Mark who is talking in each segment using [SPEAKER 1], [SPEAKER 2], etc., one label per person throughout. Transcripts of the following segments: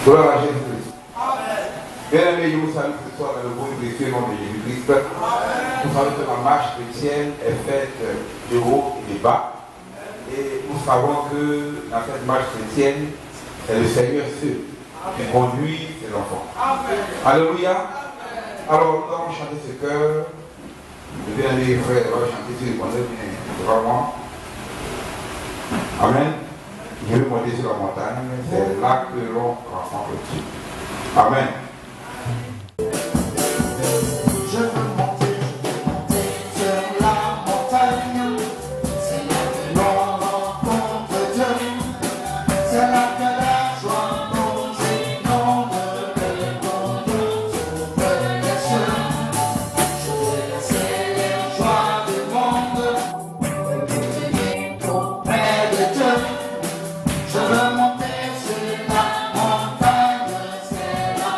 [SPEAKER 1] Gloire à Jésus-Christ. Bien-aimés, je vous salue ce soir dans le beau et précieux nom de Jésus-Christ. Vous savez que la marche chrétienne est faite de haut et de bas. Et nous savons que dans cette marche chrétienne, c'est le Seigneur seul qui conduit ses enfants. Alléluia. Alors, nous allons chanter ce cœur. Le bien-aimé frère va chanter sur le bonheur devant moi. Amen. Je vais monter sur la montagne. C'est là que l'on rencontre Dieu. Amen.
[SPEAKER 2] Je veux monter sur la montagne. C'est là que l'on rencontre Dieu. C'est là que la joie nous inonde, que le bonheur s'ouvre les cieux. Je veux laisser les joies du monde et auprès de Dieu. Je veux monter sur la montagne. C'est là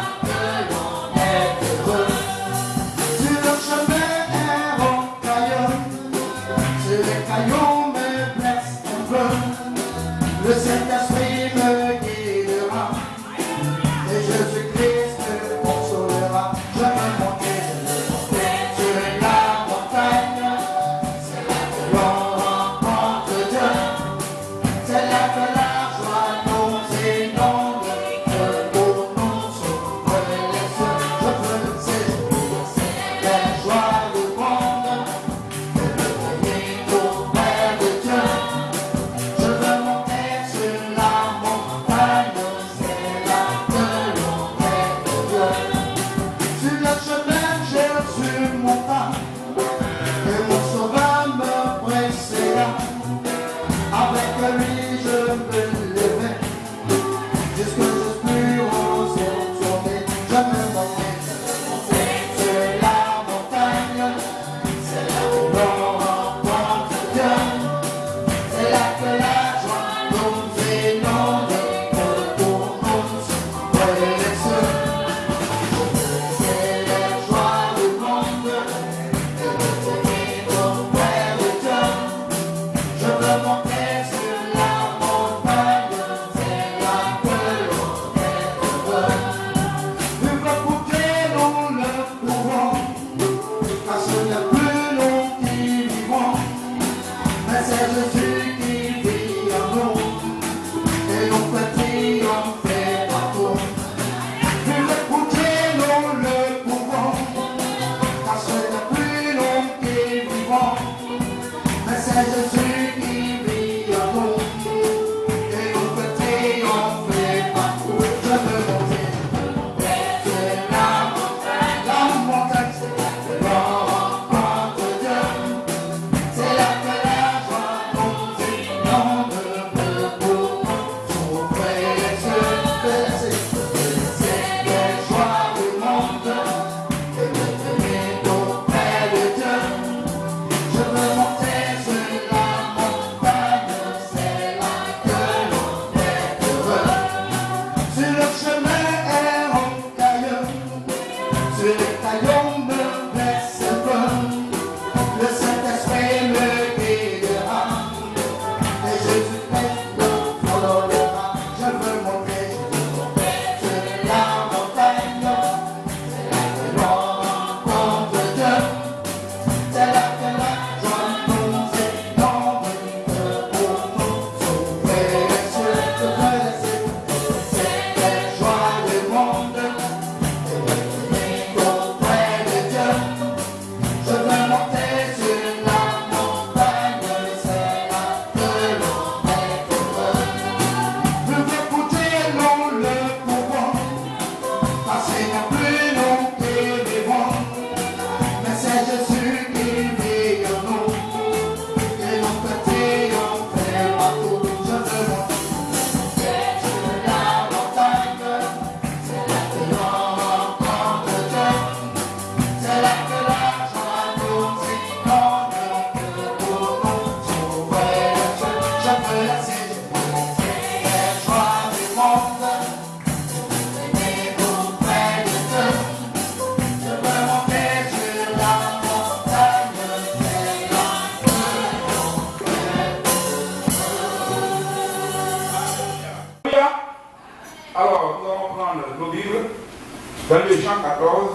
[SPEAKER 1] Dans le Jean 14,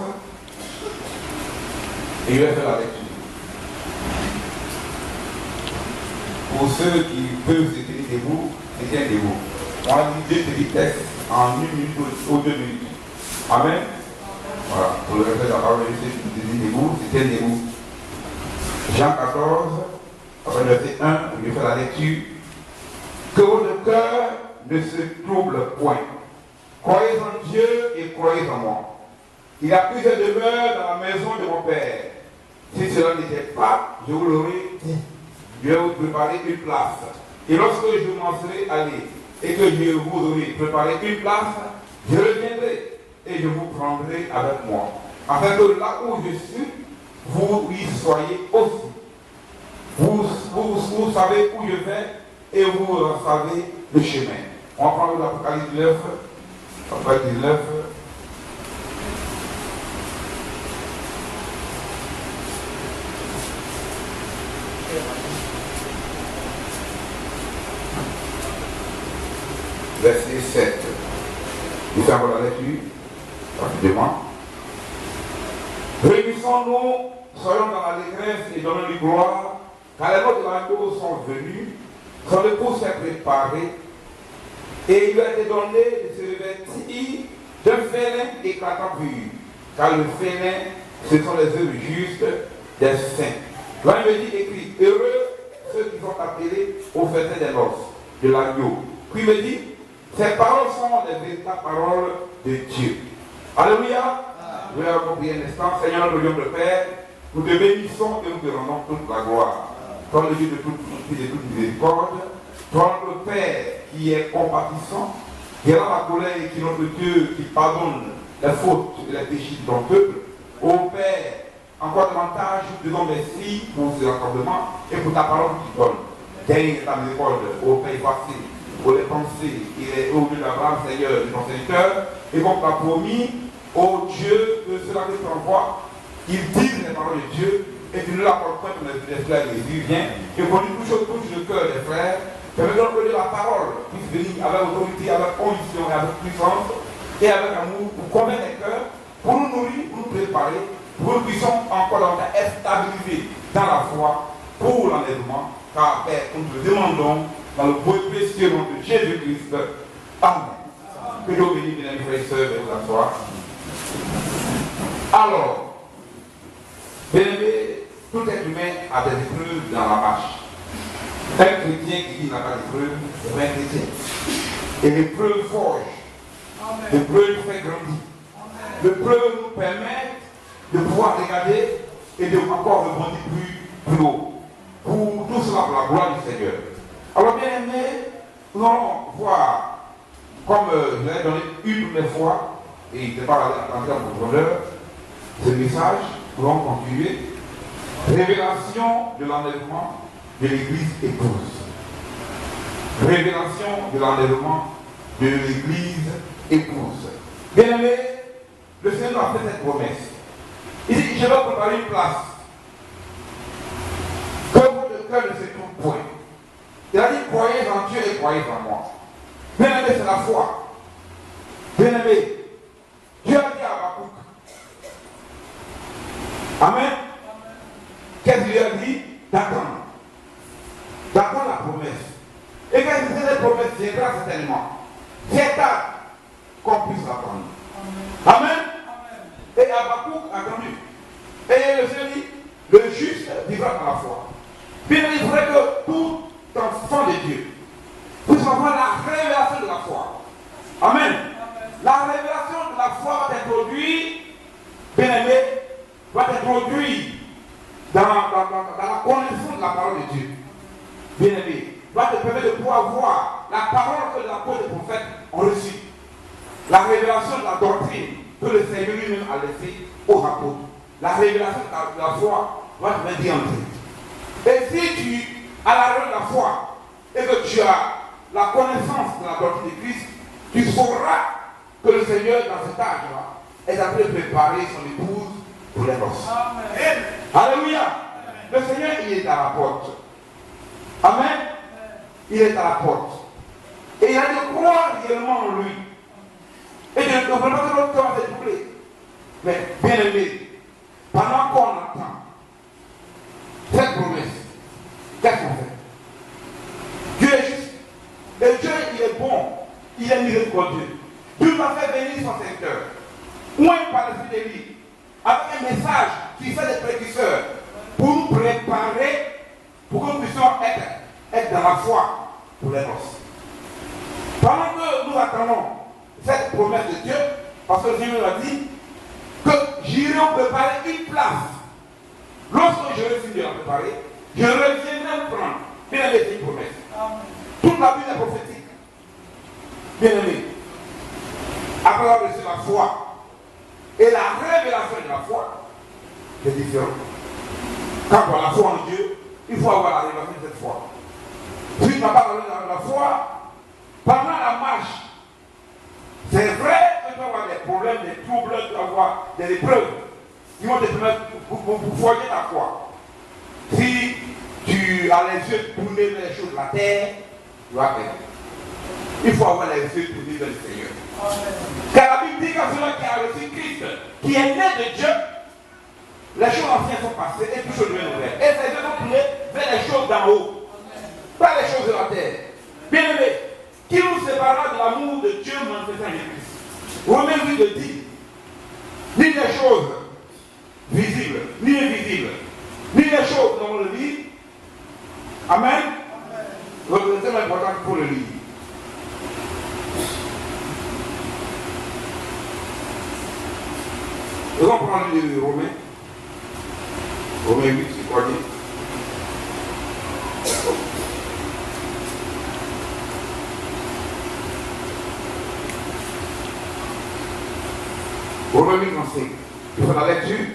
[SPEAKER 1] et je vais faire la lecture. Pour ceux qui peuvent se tenir debout, se tiennent debout. On a dit 2 petits textes en 1 minute ou 2 minutes. Amen. Voilà, pour le reste de la parole, je sais se tenir debout, se tiennent debout. Jean 14, après le verset 1, je vais faire la lecture. Que votre cœur ne se trouble point. Croyez en Dieu et croyez en moi. Il y a plusieurs demeures dans la maison de mon Père. Si cela n'était pas, je vous l'aurais dit. Je vais vous préparer une place. Et lorsque je m'en serai allé et que je vous aurai préparé une place, je reviendrai et je vous prendrai avec moi. Afin que là où je suis, vous y soyez aussi. Vous savez où je vais et vous savez le chemin. On va prendre l'Apocalypse 19. Apocalypse 19. Verset 7. Je fais encore la lecture, rapidement. Réunissons-nous, soyons dans l'allégresse et donnons-lui gloire, car les noces de l'agneau sont venues, son époux s'est préparé, et il lui a été donné de se revêtir d'un félin éclatant pur, car le félin, ce sont les œuvres justes des saints. Là, il me dit écrit, heureux ceux qui sont appelés au festin des noces de l'agneau. Puis il me dit, ces paroles sont les véritables paroles de Dieu. Alléluia. Je vais prier un instant. Seigneur, notre Dieu, notre Père, nous te bénissons et nous te rendons toute la gloire. Toi, le Dieu de toute justice et de toute miséricorde, toi, notre Père qui est compatissant, qui est dans la colère et qui est notre Dieu qui pardonne les fautes et les péchés de ton peuple. Ô Père, encore davantage, nous te disons merci pour ce rassemblement et pour ta parole qui donne. Gagne ta miséricorde, ô Père facile. Pour les pensées, il est au lieu d'Abraham, Seigneur, de ton Seigneur, et comme tu as promis, ô Dieu, que cela te t'envoie, qu'ils disent les paroles de Dieu, et tu ne l'apportes pas comme les frères Jésus, viens, et qu'on lui touche le cœur des frères, permettons que la parole puisse venir avec autorité, avec conviction, et avec puissance, et avec amour, pour convaincre les cœurs, pour nous nourrir, pour nous préparer, pour que nous puissions encore être stabilisés dans la foi, pour l'enlèvement, car Père, nous te demandons, dans le beau et précieux nom de Jésus-Christ. Amen. Que Dieu bénisse, mes amis frères et sœurs, et vous asseoir. Alors, bien aimé, tout être humain a des épreuves dans la marche. Un chrétien qui n'a pas d'épreuve, c'est pas un chrétien. Et l'épreuve forge. L'épreuve fait grandir. L'épreuve nous permet de pouvoir regarder et de encore rebondir plus haut. Pour tout cela, pour la gloire du Seigneur. Alors bien aimé, nous allons voir, comme je l'ai donné une première fois, et je ne vais pas aller en profondeur, ce message, nous allons continuer. Révélation de l'enlèvement de l'Église épouse. Révélation de l'enlèvement de l'Église épouse. Bien aimé, le Seigneur a fait cette promesse. Il dit, je vais préparer une place. Que votre cœur ne se trouve point. Il a dit, croyez en Dieu et croyez en moi. Bien aimé, c'est la foi. Bien aimé, Dieu a dit à Habakkuk. Amen. Qu'est-ce qu'il lui a dit? D'attendre. D'attendre la promesse. Et quand cette promesse viendra certainement, c'est tard qu'on puisse l'attendre. Amen. Et Habakkuk a attendu. Et le Seigneur dit, le juste vivra par la foi. Bien il faudrait que tout enfant de Dieu puisse avoir la révélation de la foi. Amen. La révélation de la foi va être introduite, bien aimé, va être introduite dans la connaissance de la parole de Dieu. Bien aimé, va te permettre de pouvoir voir la parole que l'apôtre et le prophète ont reçue. La révélation de la doctrine que le Seigneur lui-même a laissée aux apôtres. La révélation de la foi va te permettre d'y entrer. Et si tu as la révélation de la foi et que tu as la connaissance de la doctrine de Christ, tu sauras que le Seigneur, dans cet âge-là, est en train de préparer son épouse pour les noces. Alléluia. Le Seigneur, il est à la porte. Amen. Il est à la porte. Et il a de croire réellement en lui. Et de ne pas que notre cœur s'est troublé. Mais bien aimé, pendant qu'on attend cette promesse, qu'est-ce qu'on fait? Dieu est juste. Et Dieu, il est bon. Il est miséricordieux. Dieu va faire venir son secteur. Ou il parle de lui, avec un message qui fait des précurseurs pour nous préparer, pour que nous puissions être dans la foi pour les noces. Pendant que nous attendons cette promesse de Dieu, parce que Dieu nous a dit que j'irai préparer une place. Lorsque j'aurai fini de la préparer, je reviendrai prendre. Bien aimé, c'est une promesse. Toute la Bible est prophétique. Bien aimé, après avoir reçu la foi et la révélation de la foi, c'est différent. Quand on a la foi en Dieu, il faut avoir la révélation de cette foi. Si tu n'as pas la foi, pendant la marche, c'est vrai que tu vas avoir des problèmes, des troubles, tu vas avoir des épreuves qui vont te permettre pour forger ta foi. Si tu as les yeux tournés vers les choses de la terre, tu vas perdre. Il faut avoir les yeux tournés vers le Seigneur. Car la Bible dit qu'à celui qui a reçu Christ, qui est né de Dieu, les choses anciennes sont passées et tout chose nouvelle. Et ces yeux sont tournés vers les choses d'en haut, pas les choses de la terre. Bien aimé, qui nous séparera de l'amour de Dieu manifesté en Jésus? Romains 8 le dit, ni les choses visibles, ni invisibles, ni les choses dont on le lit. Amen. Le deuxième est important pour le lire. Nous allons prendre le Romains. Romains 8, c'est quoi dit? Romains 8, verset. Je fais la lecture.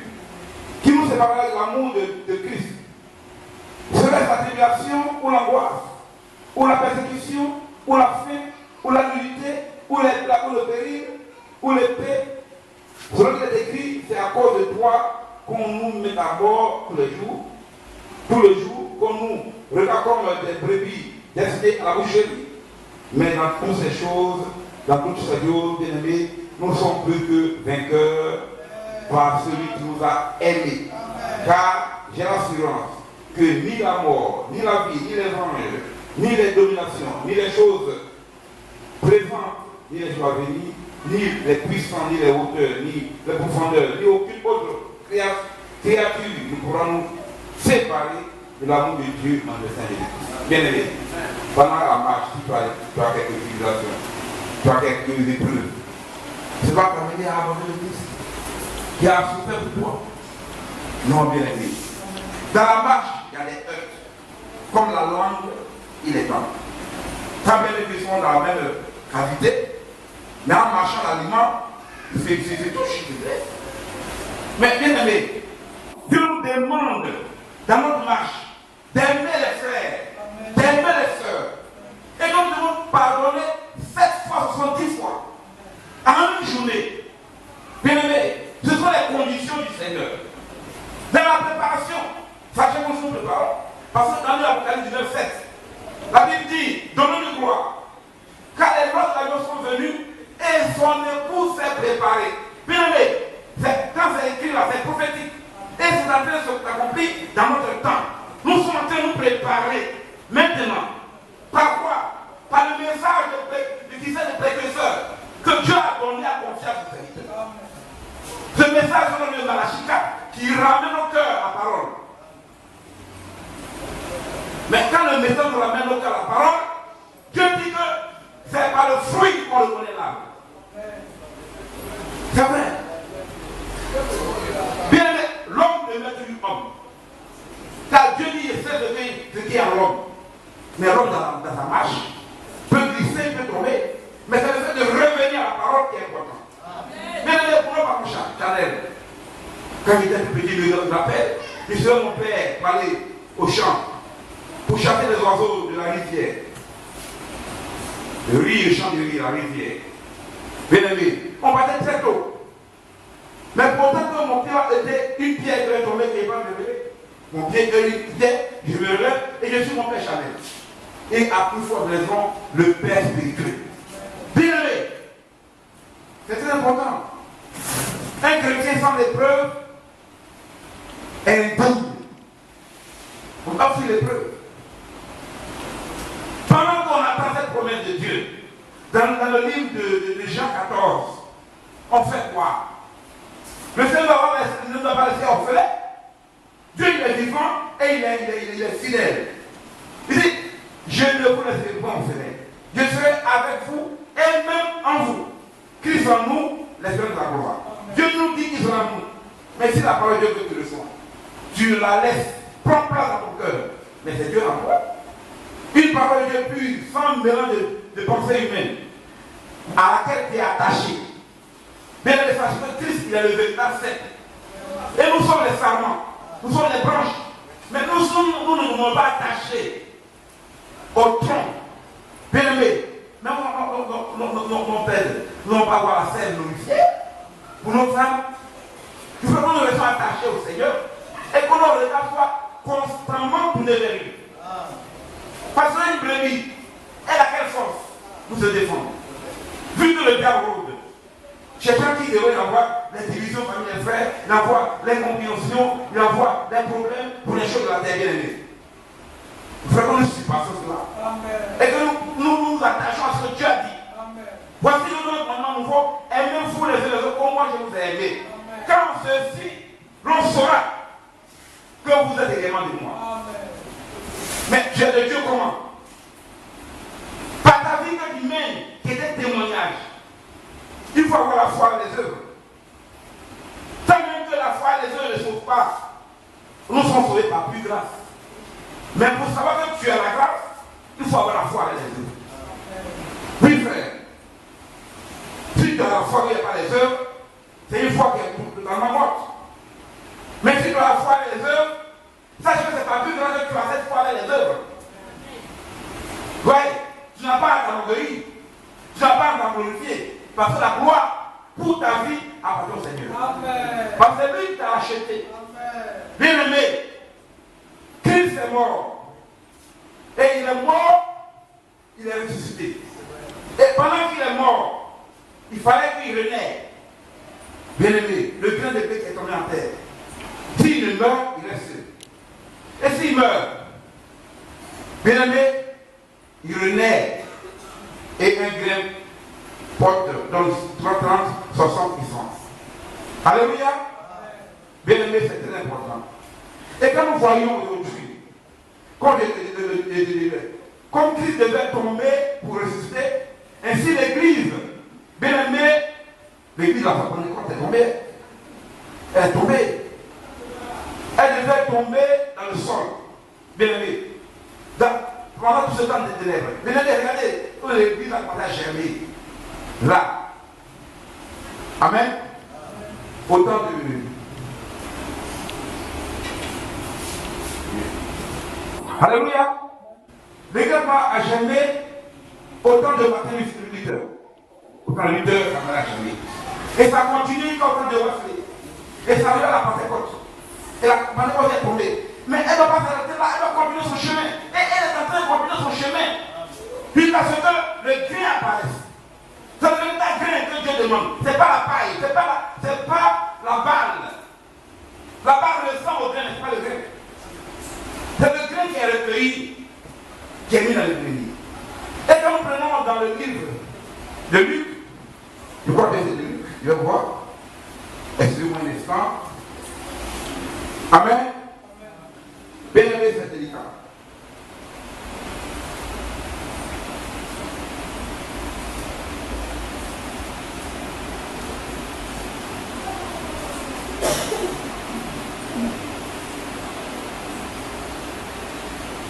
[SPEAKER 1] Qui nous séparera de l'amour de Christ? Serait-ce la tribulation ou l'angoisse, ou la persécution, ou la faim, ou la nudité, ou le péril, ou l'épée? Selon qu'il est écrit, c'est à cause de toi qu'on nous met à mort tous les jours, qu'on nous regarde comme des brebis destinées à la boucherie. Mais dans toutes ces choses, bien aimés, nous sommes plus que vainqueurs par celui qui nous a aimés. Car j'ai l'assurance que ni la mort, ni la vie, ni les anges, ni les dominations, ni les choses présentes, ni les choses à venir, ni les puissants, ni les hauteurs, ni les profondeurs, ni aucune autre créature ne pourra nous séparer de l'amour de Dieu dans le Saint-Jésus. Bien aimé, pendant la marche, tu as quelques tribulations, tu as quelques épreuves. C'est pas t'amener à abandonner le Christ qui a souffert pour toi. Non, bien aimé. Dans la marche, il y a des heurts. Comme la langue, il est temps. Quand bien les sont dans la même cavité, mais en marchant l'aliment, c'est tout chiffre. Mais bien aimé, Dieu nous demande dans notre marche d'aimer les frères, d'aimer les sœurs. Et nous devons pardonner 7 fois, 70 fois. En une journée. Bien aimé, ce sont les conditions du Seigneur. Dans la préparation, sachez-vous nous préparons. Parce que dans l'Apocalypse 19:7, la Bible dit, donnons-nous gloire. Car les rois de l'agneau sont venus et son épouse s'est préparée. Bien aimé, quand c'est écrit là, c'est prophétique. Et c'est en train de s'accomplir dans notre temps. Nous sommes en train de nous préparer maintenant. Par quoi? Par le message du précurseur que Dieu a donné à confier à ses serviteurs. Ce message est le Malachika qui ramène au cœur la parole. Mais quand le message nous ramène au cœur la parole, Dieu dit que c'est par le fruit qu'on le connaît là. C'est vrai. Bien aimé, l'homme est maître du homme. Car Dieu dit, il sait ce qui est en l'homme. Mais l'homme dans sa marche peut glisser, peut tomber. Mais c'est le fait de revenir à la parole qui est important. Mais ne prenons pas mon Chanel. Quand j'étais tout petit, je me rappelle, puisque mon père parlait au champ pour chasser les oiseaux de la rivière. Le riz, le champ de riz, la rivière. Bien aimé, on partait très tôt. Mais pourtant que mon pied était une pierre qui est tombée, qui n'est pas révélée. Mon pied était une pierre, je me lève et je suis mon père Chanel. Et à plus forte raison, le père spirituel. Bien aimé, c'est très important. Un chrétien sans l'épreuve est double. On va fuir l'épreuve. Pendant qu'on attend cette promesse de Dieu, dans le livre de Jean 14, on fait quoi? Le Seigneur ne nous a pas laissé orphelin. Dieu il est vivant et il est fidèle. Il dit, je ne vous laisserai pas orphelin. Je serai avec vous et même en vous. Christ en nous, l'espérance de la gloire. Dieu nous dit qu'il sera en nous. Mais si la parole de Dieu que tu reçois, tu la laisses, prends place dans ton cœur. Mais c'est Dieu en toi. Une parole de Dieu pure, sans mélange de pensée humaine, à laquelle tu es attaché. Bien les parce que Christ, il est le véritable cèpe. Et nous sommes les sarments, nous sommes les branches. Mais nous ne sommes pas attachés au tronc. Bien aimé, mais nos pères, nous n'allons pas avoir la scène glorifiée. Pour nos femmes, il faut que nous restions attachés au Seigneur et qu'on ne regarde pas constamment pour nous vérifier. Parce qu'une brebis, elle a quelle force pour se défendre? Vu que le diable rôde, cherchant qui devrait y avoir les divisions familiales, frères, il envoie l'incompréhension, il envoie des problèmes pour les choses de la terre bien aimée. Vraiment, nous ne sommes pas cela. Et que nous attachons à ce que Dieu a dit. Amen. Voici le commandement nouveau, aimez-vous les uns les autres comme moi je vous ai aimé. Quand ceci, l'on saura que vous êtes également de moi. Amen. Mais tu es de Dieu comment? Par ta vie que tu mènes, qui est un témoignage. Il faut avoir la foi et les œuvres. Tant même que la foi et les œuvres ne sauvent pas, nous sommes sauvés par plus grâce. Mais pour savoir que tu as la grâce, il faut avoir la foi et les œuvres. Oui, frère. Si tu as la foi et pas les œuvres, c'est une foi qui est dans ma morte. Mais si tu as la foi et les œuvres, sache que c'est pas plus grâce que tu as cette foi et les œuvres. Oui, tu n'as pas à t'enorgueillir, tu n'as pas à t'glorifier. Parce que la gloire pour ta vie appartient au Seigneur. Amen. Parce que c'est lui qui t'a acheté. Bien aimé, Christ est mort. Et il est mort, il est ressuscité. Et pendant qu'il est mort, il fallait qu'il renaisse. Bien aimé, le grain de blé qui est tombé en terre. S'il meurt, il reste seul. Et s'il meurt, bien aimé, il renaît. Et un grain porte dans 30, 60 puissance. Alléluia. Bien aimé, c'est très important. Et quand nous voyons aujourd'hui, comme Christ devait tomber pour ressusciter, ainsi l'Église, bien aimé, l'Église à sa Pentecôte est tombée. Elle est tombée. Elle devait tomber dans le sol. Bien aimé. Pendant tout ce temps de ténèbres. Bien aimé, regardez, où l'Église a commencé à germer. Là. Amen. Autant de. Alléluia. L'église a germé autant de Martin Luther. Autant Luther a germé. Et ça continue autant de Wesley. Et ça arrive à la Pentecôte. Et la Pentecôte est tombée. Mais elle ne doit pas s'arrêter là, elle doit continuer son chemin. Et elle est en train de continuer son chemin. Jusqu'à ce que le grain apparaisse. C'est le véritable grain que Dieu demande. Ce n'est pas la paille, ce n'est pas la balle. La balle ressemble au grain, ce n'est pas le grain. C'est le grain qui est recueilli, qui est mis dans le grenier. Et quand nous prenons dans le livre de Luc, je crois que c'est de Luc, je vais voir. Excusez-moi un instant. Amen. Bien aimé, c'est délicat.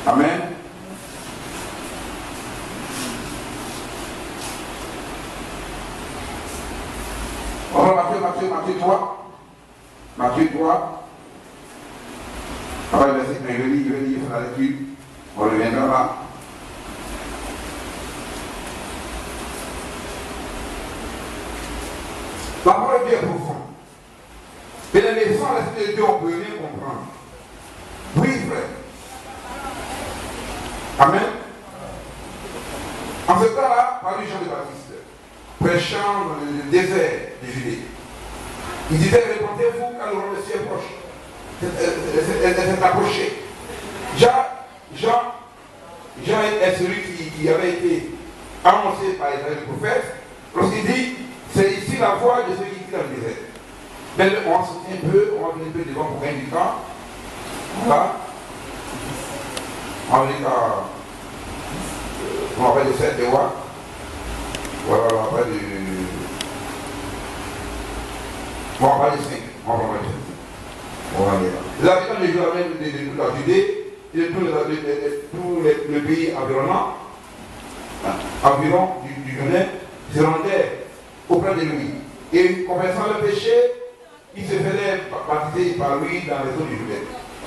[SPEAKER 1] Amen. On va Matthieu 3. Matthieu 3. Après le verset, je vais lire la lecture. On reviendra là. La parole de Dieu est profonde. Et les leçons à l'esprit de Dieu, on ne peut rien comprendre. Oui, frère. Amen. En ce temps-là, parmi Jean le Baptiste, prêchant dans le désert de Judée. Il disait, répondez-vous quand le Messie est proche. C'est approché. Jean est celui qui avait été annoncé par Israël le prophète, lorsqu'il dit, c'est ici la voix de ceux qui quittent le désert. Mais on se tient un peu, on va venir un peu devant pour gagner du temps. Voilà. On va venir on va de 7 de voix. Voilà, on va parler de. On va parler de 5. On va parler de 5. On va aller là. Les habitants de Jérusalem, de la Judée, et de tout le pays environnant, environ du Jourdain, se rendaient auprès de lui. Et confessant le péché, il se faisait baptiser par lui dans les eaux du Jourdain.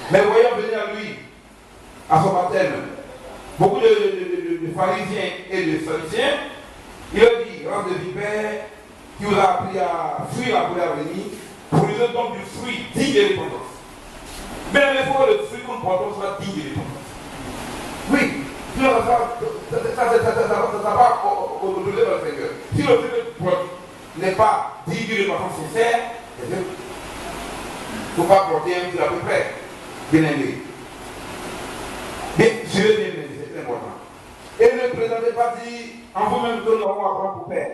[SPEAKER 1] Mais voyant venir à lui, à son baptême, beaucoup de pharisiens et de sadducéens, il leur dit, race de vipères, qui vous a appris à fuir la colère à venir, pour lui donner donc du fruit digne de repentance. Mais il faut que le fruit qu'on porte soit digne de repentance. Oui, ça va au-delà de le Seigneur. Si le fruit que porte n'est pas digne de repentance sincère, il ne faut pas porter un fruit à peu près. Bien aimé. Mais Dieu bien aimé, c'est très important. Et ne présentez pas dit en vous-même que nous avons à prendre pour père.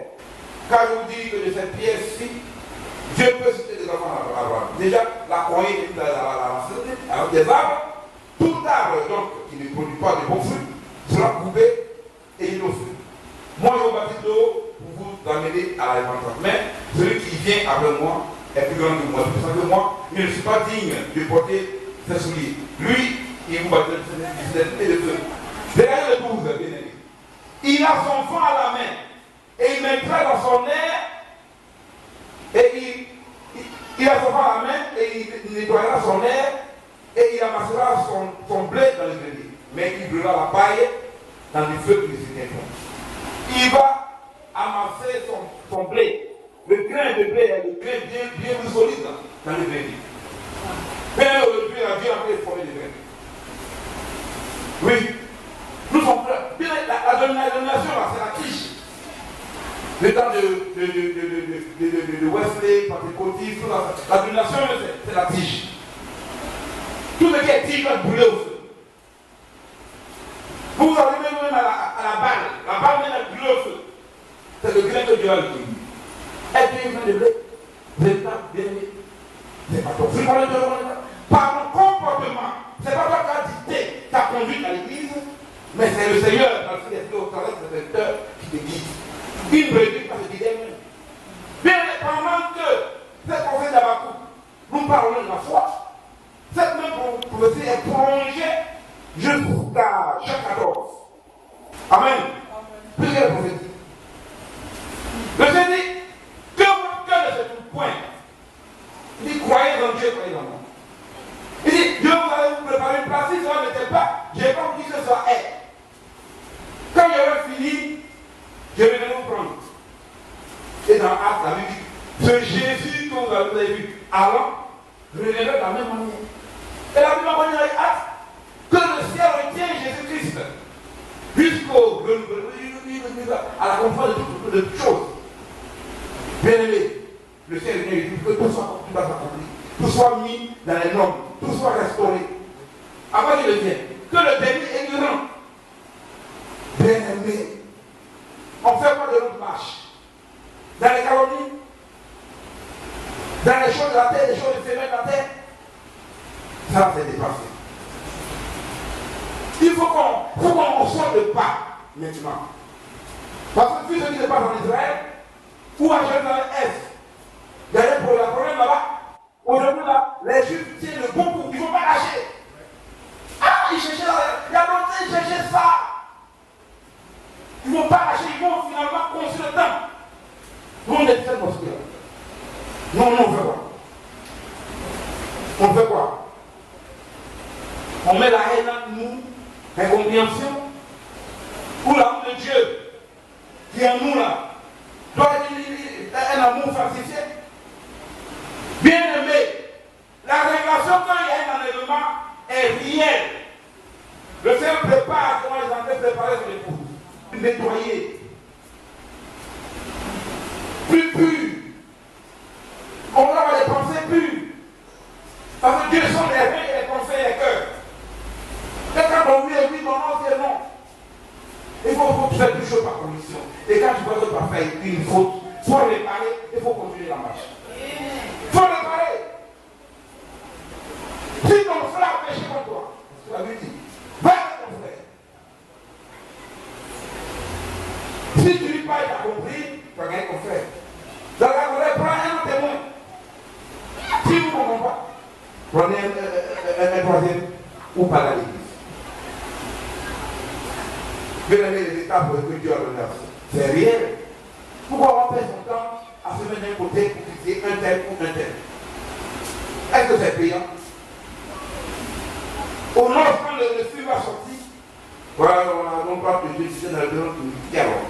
[SPEAKER 1] Car je vous dis que de cette pièce-ci, Dieu peut citer des enfants à Abraham. Déjà, la croyée est avec des arbres. Tout arbre donc qui ne produit pas de bons fruits sera coupé et innocent. Moi, je vous baptise d'eau pour vous amener à la repentance. Mais celui qui vient après moi est plus grand que moi, plus puissant que moi. Il ne suis pas digne de porter ses souliers. Lui, il vous baptise de feu. Derrière le 12, bien aimé. Il a son vent à la main et il mettra dans son air et il a son vent à la main et il nettoiera son air et il amassera son blé dans le grenier. Mais il brûlera la paille dans le feu qui ne s'éteint pas. Il va amasser son blé. Le grain de blé est le grain bien solide dans le grenier. Mais aujourd'hui, la vie a fait former des grains. Oui. Nous sommes prêts. La domination, c'est la tige. Le temps de Wesley, Pentecôtiste, la domination, c'est la tige. Tout ce qui est tige va brûler au feu. Vous arrivez même à la balle. La balle même est brûlée au feu. C'est le grain que Dieu a dit. Est-ce qu'il y a de blé? Vous n'êtes pas bien aimé. C'est pas ton fruit. Par mon comportement, c'est pas toi qui as dicté ta conduite à l'église, mais c'est le Seigneur, parce qu'il est au travail de cette heure qui te guide. Une brebis parce qu'il est même. Bien, pendant que cette conseil d'Abakou, nous parlons de la foi, cette même prophétie est prolongée jusqu'à Jean 14. Amen. Plusieurs prophéties. Le Seigneur dit que votre cœur ne se trouve point. Il dit croyez en Dieu, croyez en moi. Il dit Dieu vous allez vous préparer une place, si cela n'était pas, je n'ai pas dit que cela est. Quand j'aurai fini, je vais vous prendre. Et dans Actes, la Bible dit ce Jésus que vous avez vu avant, reviendra de la même manière. Et la Bible va dire avec Actes que le ciel retient Jésus-Christ jusqu'au à la conférence de toutes choses. Bien aimé, le ciel retient Jésus, que tout soit accompli, tout soit mis dans les normes, tout soit restauré. Avant qu'il vienne, que le dernier est ignorant. Bien aimé, on fait quoi de notre marche? Dans les calomnies, dans les choses de la terre, les choses éphémères de la terre. Ça, c'est dépassé. Il faut qu'on sorte de pas maintenant. Parce que vu ce qui se passe en Israël, ou à Jérusalem-Est, il y a un problème là-bas. Aujourd'hui, là, les Juifs tiennent le bon coup, ils ne vont pas lâcher. Ah, ils cherchaient il y a longtemps, ils cherchaient ça. Ils ne vont pas lâcher, ils vont finalement construire le temple. Nous, on est très construire. Non, on fait quoi? On fait quoi? On met la haine entre nous, l'incompréhension, ou l'amour de Dieu, qui est en nous là, doit être un amour falsifié. Bien aimé, la révélation quand il y a un enlèvement est réelle. Le Seigneur prépare comment les Anglais préparaient son épouse. Nettoyer. Plus pur. On va avoir ton oui est oui, ton non c'est non. Il faut faire des choses par commission. Et quand tu vois que tu as fait une faute, pour réparer, il faut continuer la marche. Il faut réparer. Si ton frère a péché contre toi, tu vas lui dire, va avec ton frère. Si tu lui parles, tu as compris, tu vas gagner ton frère. Dans la colère, prends un témoin. Si vous ne comprenez pas, prenez un troisième ou pas à l'église. Bien-aimé, les étapes que Dieu a donné, c'est rien. Pourquoi on perd son temps à se mettre d'un côté pour critiquer un tel ou un tel? Est-ce que c'est payant? Au moins, quand le film va sortir, voilà, on parle de Dieu, c'est dans le bureau qui alors.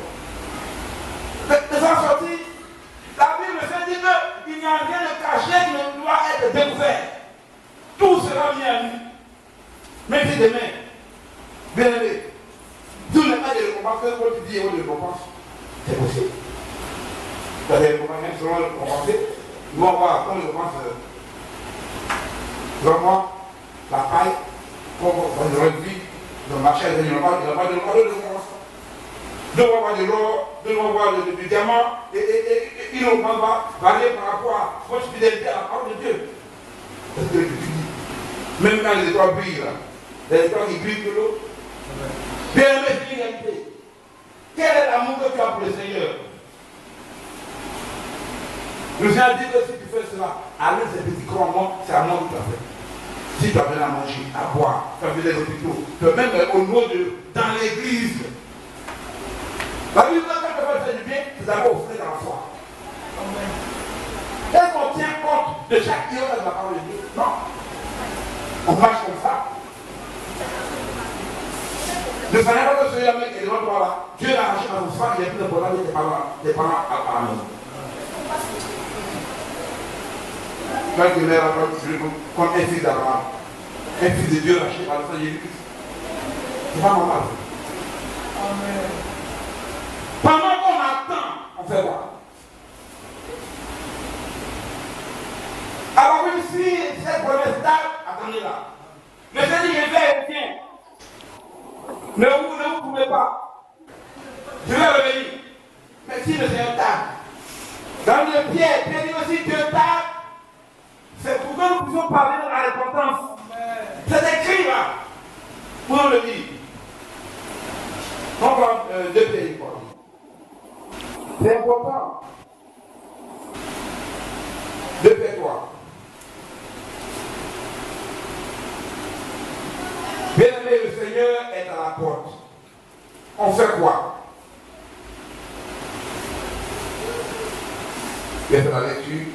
[SPEAKER 1] Les gens sortis, la Bible se dit qu'il n'y a rien de caché qui ne doit être découvert. Tout sera mis à nu. Mettez des mains. Bien aimé. Tous les cas de récompense, quand tu dis de récompense, c'est possible. Tu as des récompenses, même selon le récompensé, ils vont voir, comme je pense, vraiment, la paille, comme on aurait dit, le marché, il n'y a pas de récompense. Deux vont avoir de l'or, deux vont avoir du diamant, et ils ne vont pas varier par rapport à votre fidélité à la parole de Dieu. C'est ce que tu dis. Même quand les étoiles brillent, là, les étoiles qui brillent de l'eau. Bien aimé, finalité. Quel est l'amour que tu as pour le Seigneur? Le Seigneur dit que si tu fais cela, allez ces petits croix-moi, c'est à moi que tu as fait. Si tu as donné à manger, à boire, tu as fait des hôpitaux, tu as même au niveau de dans l'église. La Bible, quand tu veux faire du bien, c'est d'abord offrir dans la foi. Est-ce qu'on tient compte de chaque iota de la parole de Dieu? Non. On marche comme ça. Ne savez pas que celui-là qui est devant toi là, Dieu l'a arraché dans son sang, il est plus important que tes parents à la maison. Quand tu mets la parole de Dieu comme un fils d'Abraham, un fils de Dieu lâché par le sang de Jésus-Christ, c'est pas normal. Amen. Pendant qu'on attend, on fait quoi? Alors oui, si cette promesse date, attendez là. Le Seigneur dit, je vais et viens. Ne vous pouvez pas. Je vais revenir. Mais si le Seigneur tarde, dans le Pierre dit aussi Dieu tarde, c'est pour que nous puissions parler de la repentance. C'est écrit là. Pour le dire. On va deux pays. C'est important. Deux pays 3. Bien-aimé, le Seigneur est à la porte. On fait quoi? Je vais faire la lecture.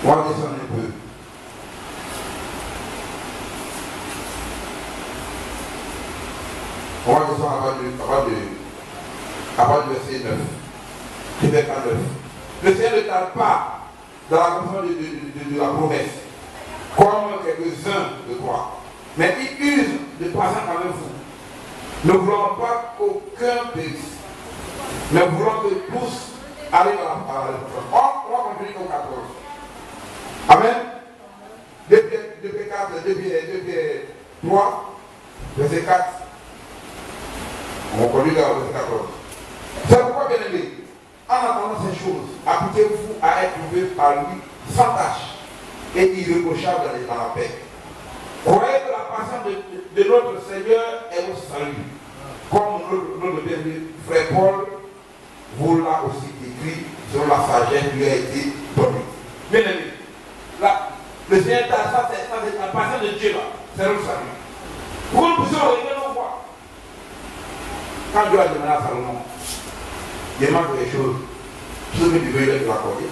[SPEAKER 1] On va descendre un peu. On va descendre avant du verset 9. Verset 9. Le Seigneur ne tarde pas dans la conférence de la promesse, comme quelques-uns de toi. Mais il use de patience avec vous. Ne voulons pas qu'aucun périsse, mais voulons que tous arrivent à la réponse. On va continuer au 14. Amen. 2 Pierre 3, verset 4. On conduit dans le verset 14. C'est pourquoi, bien aimé, en attendant ces choses, appliquez-vous à être trouvé par lui sans tâche et irréprochable dans la paix. Croyez que la patience de notre Seigneur est au salut. Comme notre bien-aimé frère Paul vous l'a aussi écrit selon la sagesse qui lui a été donnée. Bien aimé. Là, le Seigneur, ça c'est la patience de Dieu là, c'est le salut. Pour nous puissions regarder nos voix. Quand Dieu a demandé à Salomon, demande des choses, ce que tu veux, il va l'accorder.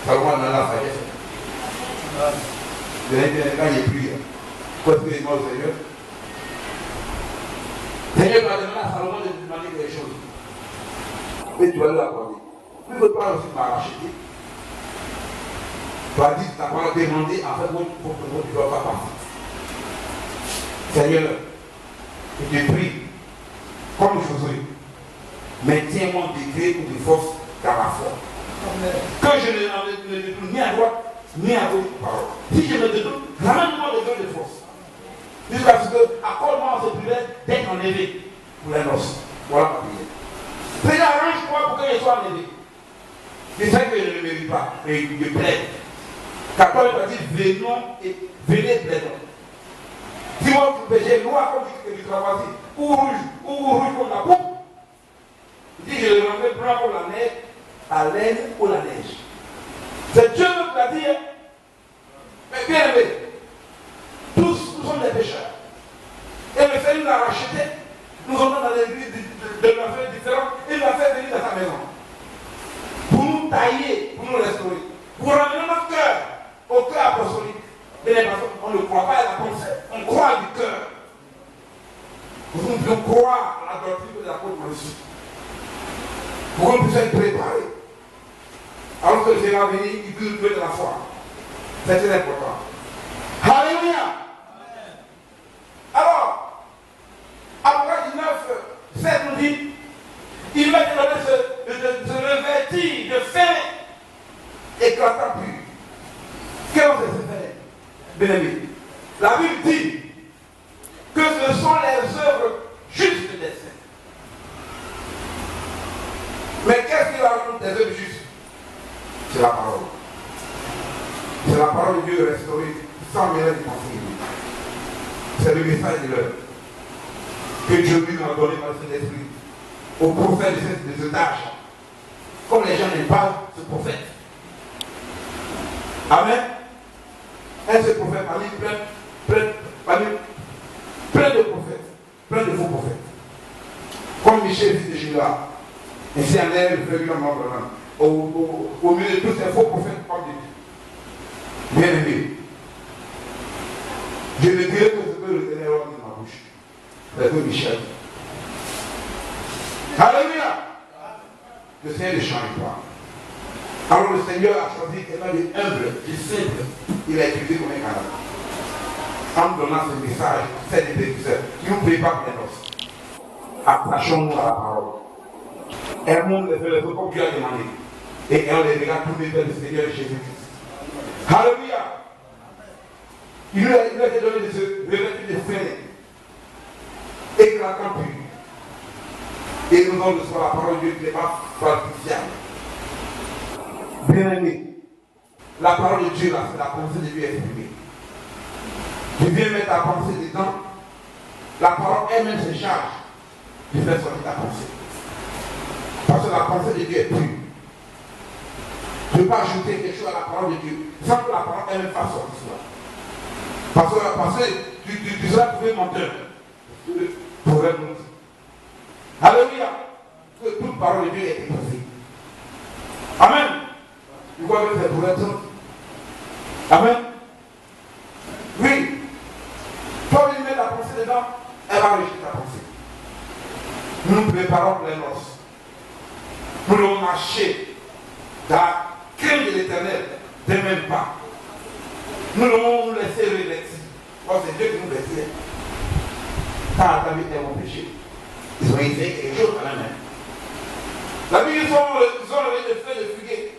[SPEAKER 1] Salomon a demandé la sagesse. Quand il prie, parce qu'il est mort au Seigneur. Seigneur va demander à Salomon de demander des choses. Et tu vas lui accorder. Tu ne veux pas aussi m'arracher. Tu as dit, tu n'as pas demandé, en fait, tu ne dois pas partir. Seigneur, et te prie, comme Josué, maintiens mon degré ou de force dans la foi. Que je ne détourne ni à droite, ni à gauche. Si je me détourne, ramène-moi le degré de force. Jusqu'à ce que, accorde-moi ce privilège d'être enlevé pour les noces. Voilà ma prière. Seigneur, arrange-moi pour que je sois enlevé. Je sais que je ne le mérite pas, mais je plaide. Car toi, il dit, venons et venez plaidons. Si moi, vous péchez noir comme du travail, ou rouge comme la coupe, il dit, je le rendrai blanc comme la neige, à l'aine ou la neige. C'est Dieu qui l'a dit. Mais bien aimé, tous nous sommes des pécheurs. Et le Seigneur l'a racheté. Nous sommes dans l'église de l'affaire différente. Et il l'a fait venir dans sa maison. Pour nous tailler, pour nous restaurer. Pour ramener notre cœur au cœur apostolique. Mais les personnes, on ne croit pas à la pensée. On croit du cœur. Nous devons croire à la doctrine de l'apôtre Jésus. Pour qu'on puisse être préparé. Alors que le Seigneur va venir, il peut nous donner de la foi. C'est très important. Alléluia. Alors, Apocalypse 19, 7 nous dit, il va te donner ce revêtir de fin éclatant pur. Quel est ce fin? Bien-aimé. La Bible dit que ce sont les œuvres justes des saints. Mais qu'est-ce qui va rendre des œuvres justes? C'est la parole. C'est la parole de Dieu restaurée sans mélange de pensée. C'est le message de l'heure que Dieu lui a donné par son esprit au prophète de cet âge. Comme les gens n'aiment pas ce prophète. Amen. Et ce prophète parmi plein de prophètes, plein de faux prophètes. Comme Michel, fils de Judas, ainsi en l'air, le frère du membre au milieu de tous ces faux prophètes comme Dieu. Bien aimé, je ne dirai que ce que le Seigneur a dit dans ma bouche. C'est que Michel. Alléluia. Le Seigneur ne change pas. Alors le Seigneur a choisi quelqu'un d'humble, de simple. Il a utilisé comme un canal. En donnant ce message, cette bénéficiaire, qui nous prépare pour les noces. Attachons-nous à la parole. Aimons les frères comme Dieu a demandé. Et on les regarde tourner vers le Seigneur Jésus-Christ. Alléluia. Il lui a été donné de se revêtir de freiner. Éclatant pur. Et nous allons recevoir la parole de Dieu qui n'est pas falsifiable. Bien aimé, la parole de Dieu là, c'est la pensée de Dieu exprimée. Tu viens mettre ta pensée dedans. La parole elle-même se charge de faire sortir ta pensée. Parce que la pensée de Dieu est pure. Tu ne peux pas ajouter quelque chose à la parole de Dieu sans que la parole elle-même fasse sortir cela. Parce que tu seras trouvé menteur. Pour être mentir. Alléluia. Que toute parole de Dieu est écrite. Amen. Tu vois que c'est pour être mentir. Amen. Oui. Toi, tu mets ta pensée dedans, elle va enrichir ta pensée. Nous nous préparons pour les noces. Nous devons marcher dans la crainte de l'Éternel, de même pas. Nous devons nous laisser revêtir. Oh, c'est Dieu qui nous laisse. Quand Adam était mon péché, ils ont essayé quelque chose à la main. La Bible, ils ont levé le feu de figuier.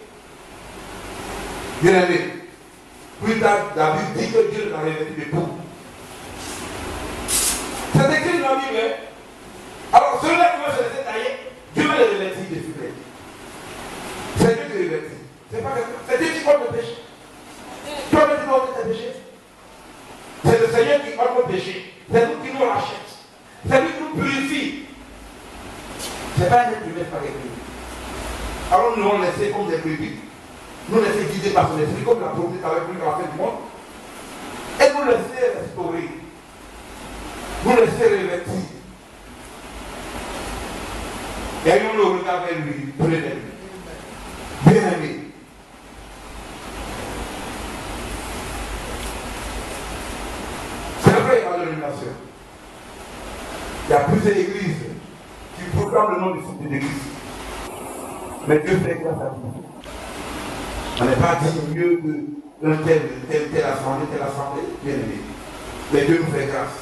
[SPEAKER 1] Bien aimé. Plus tard, la Bible dit que Dieu l'a revêtu de peau. C'est écrit dans la Bible. Alors, ceux-là qui vont se laisser tailler, Dieu va les revêtir de figuier. C'est Dieu qui les revêtit. C'est Dieu qui ôte le péché. Toi, tu dois ôter tes péchés. C'est le Seigneur qui ôte le péché. C'est nous qui nous rachète. C'est lui qui nous purifie. Ce n'est pas un être humain par écrit. Alors nous nous laisser comme des brebis. Nous laisser guider par son esprit, comme la promesse avec lui dans la fin du monde. Et nous laisser restaurer. Nous laisser revêtir. Et ayons le regard vers lui, près de lui. Bien aimé. C'est vrai, il y a l'illumination. Il y a plusieurs églises qui proclament le nom du Fils de l'Église. Mais Dieu fait grâce à vous. On n'est pas dit mieux que telle assemblée, bien aimé. Mais Dieu nous fait grâce.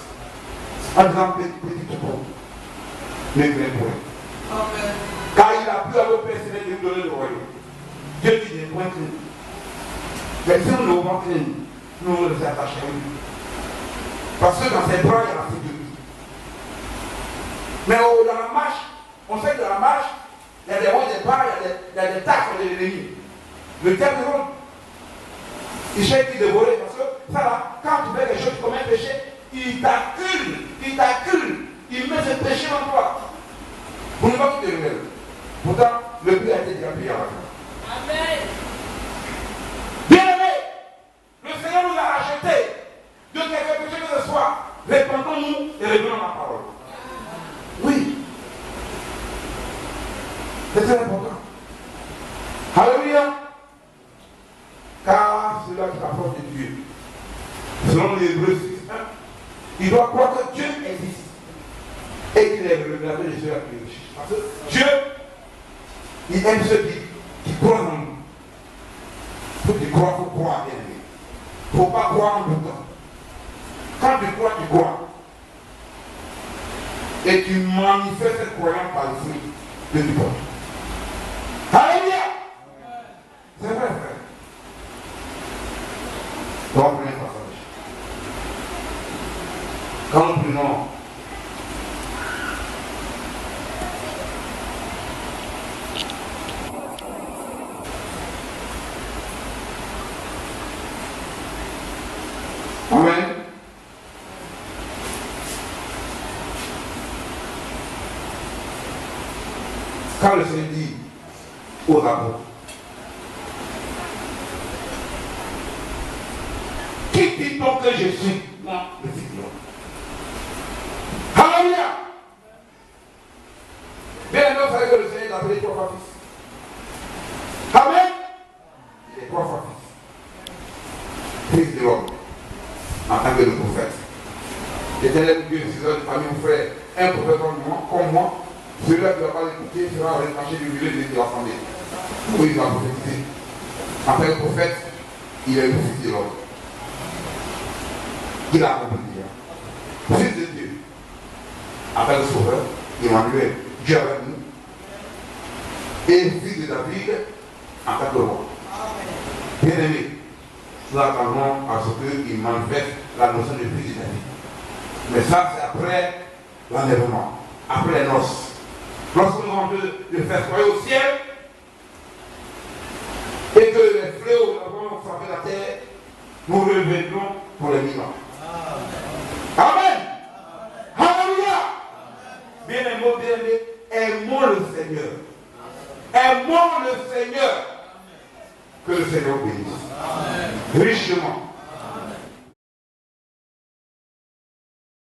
[SPEAKER 1] En disant petit troupeau, ne crains point. Car il a pu à vos pères de nous donner le royaume. Dieu dit des points clés. Mais si on ne voit clés, nous nous attachons à lui. Parce que dans ses bras, il y a la sécurité. Mais dans la marche, on sait que dans la marche, il y a des hauts départs, il y a des taxes de l'ennemi. Le diable rôle. Il cherche de dévorer parce que ça là, quand tu fais quelque chose comme un péché, il t'accule, il met ce péché en toi. Vous ne pouvez pas te révéler. Pourtant, le prix a été déjà payé à la fin. Amen. Bien-aimé, le Seigneur nous a rachetés de quelque péché que ce soit. Répandons-nous et révélons la parole. Oui. C'est très important. Alléluia. Car cela qui rapproche de Dieu. Selon les Hébreux 6, il doit croire que Dieu existe et qu'il est le révélateur de ceux qui réfléchissent. Parce que Dieu, il aime ceux qui croient en nous. Ceux qui croient, il faut croire bien. Il ne faut pas croire en tout temps. Quand tu crois. Et tu manifestes cette croyance par le fruit de tu crois. Alléluia! C'est vrai, frère. Donc, premier passage. Quand nous prenons Amen. Quand le Seigneur dit au rapport, qui dit donc que je suis moi le Fils de l'homme? Alléluia! Bien aimé, vous savez que le Seigneur l'a appelé 3 fois fils. Amen! Il est 3 fois fils. Fils de l'homme, en tant que le prophète. L'Éternel Dieu, si vous avez une famille ou frère, un prophète comme moi, celui-là qui ne va pas l'écouter sera retranché du milieu de l'assemblée. Oui, il va prophétiser. En tant que prophète, il est le Fils de l'homme. Il a compris déjà. Fils de Dieu. En tant que sauveur, Emmanuel, Dieu avec nous. Et fils de David, en tant que roi. Bien aimé, nous attendons à ce qu'il manifeste la notion de fils de David. Mais ça, c'est après l'enlèvement, après les noces. Lorsque nous avons de faire croire au ciel et que les fléaux vont frapper la terre, nous reviendrons pour les 1000 ans. Amen. Alléluia. Bien-aimé, aimons le Seigneur. Aimons le Seigneur. Que le Seigneur bénisse. Richement.